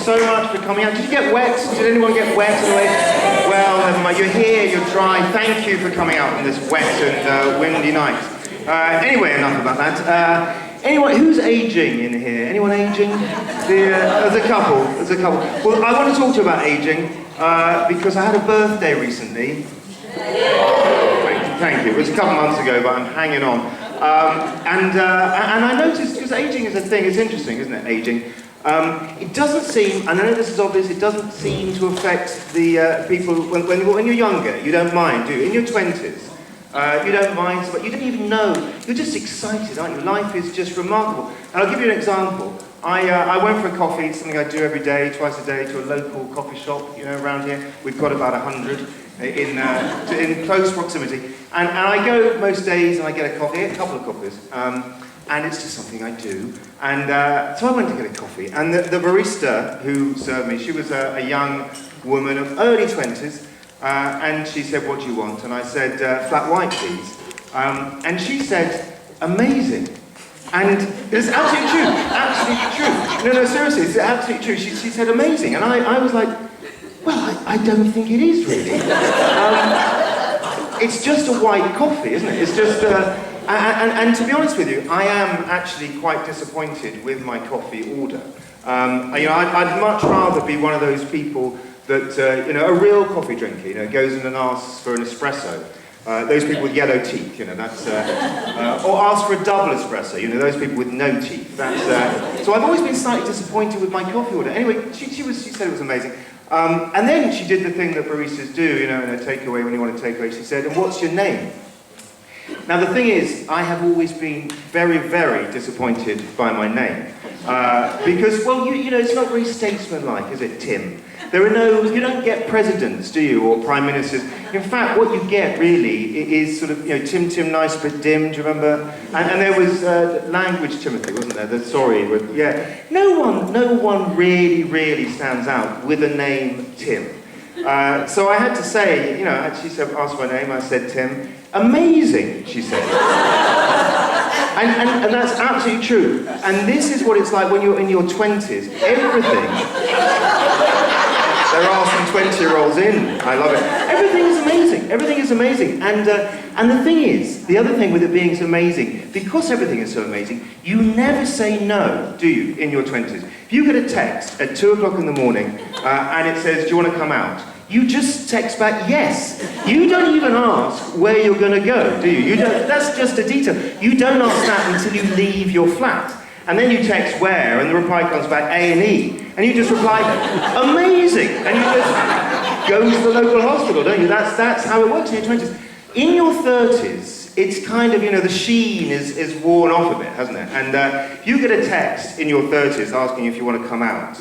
so much for coming out. Did you get wet? Did anyone get wet on the way? Well, never mind. You're here, you're dry. Thank you for coming out on this wet and windy night. Anyway, enough about that. Anyone who's aging in here? Anyone aging? There's a couple. Well, I want to talk to you about aging because I had a birthday recently. Thank you. It was a couple months ago, but I'm hanging on. And I noticed, because aging is a thing, it's interesting, isn't it, aging? It doesn't seem, and I know this is obvious, it doesn't seem to affect the people, when you're younger, you don't mind, do you? In your 20s, you don't mind, but you don't even know, you're just excited, aren't you? Life is just remarkable. And I'll give you an example. I went for a coffee, it's something I do every day, twice a day, to a local coffee shop, you know, around here. We've got about 100 in close proximity. And I go most days and I get a coffee, a couple of coffees. And it's just something I do. And so I went to get a coffee. And the barista who served me, she was a young woman of early 20s. And she said, "What do you want?" And I said, "Flat white, please." And she said, "Amazing." And it's absolutely true, absolutely true. No, seriously, it's absolutely true. She said amazing, and I was like, well, I don't think it is really. It's just a white coffee, isn't it? It's just, and to be honest with you, I am actually quite disappointed with my coffee order. You know, I'd much rather be one of those people that, you know, a real coffee drinker, you know, goes in and asks for an espresso. Those people with yellow teeth, you know, that's, or ask for a double espresso, you know, those people with no teeth. That's, so I've always been slightly disappointed with my coffee order. Anyway, she said it was amazing. And then she did the thing that baristas do, you know, in a takeaway, when you want a takeaway, she said, "And what's your name?" Now the thing is, I have always been very, very disappointed by my name. Because, well, you know, it's not very statesmanlike, is it, Tim? There are no, you don't get presidents, do you, or prime ministers. In fact, what you get, really, is sort of, you know, Tim, nice but dim, do you remember? And there was Language Timothy, wasn't there? Yeah. No one really stands out with the name Tim. So I had to say, you know, she said, asked my name, I said Tim. Amazing, she said. And that's absolutely true. And this is what it's like when you're in your 20s. Everything. There are some 20-year-olds in. I love it. Everything is amazing. Everything is amazing. And the thing is, the other thing with it being so amazing, because everything is so amazing, you never say no, do you, in your 20s? If you get a text at 2 o'clock in the morning and it says, "Do you want to come out?" You just text back yes. You don't even ask where you're going to go, do you? That's just a detail. You don't ask that until you leave your flat. And then you text where, and the reply comes back A&E. And you just reply, "Amazing!" And you just go to the local hospital, don't you? That's how it works in your 20s. In your 30s, it's kind of, you know, the sheen is worn off a bit, hasn't it? And if you get a text in your 30s asking if you want to come out,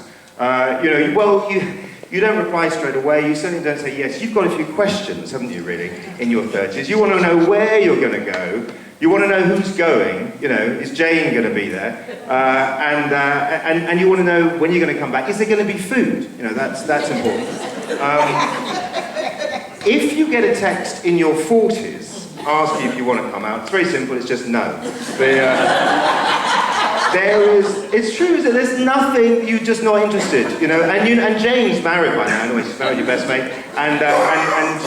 you know, well, you don't reply straight away, you certainly don't say yes. You've got a few questions, haven't you, really, in your 30s. You want to know where you're going to go. You want to know who's going, you know, is Jane going to be there? And you want to know when you're going to come back. Is there going to be food? You know, that's important. If you get a text in your 40s asking if you want to come out, it's very simple, it's just no. It's true, is it? There's nothing, you're just not interested, you know, and Jane's married by now, anyway, she's married your best mate, and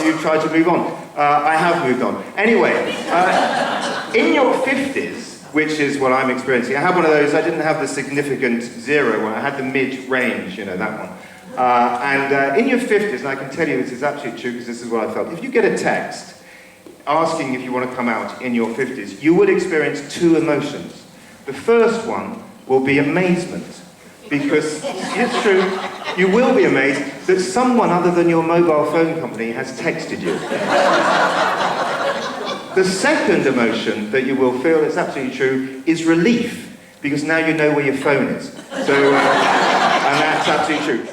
you try to move on. I have moved on. Anyway, in your 50s, which is what I'm experiencing, I had one of those, I didn't have the significant zero one, I had the mid-range, you know, that one. And in your 50s, and I can tell you this is absolutely true because this is what I felt, if you get a text asking if you want to come out in your 50s, you would experience two emotions. The first one will be amazement, because it's true, you will be amazed that someone other than your mobile phone company has texted you. The second emotion that you will feel, it's absolutely true, is relief, because now you know where your phone is. So, and that's absolutely true.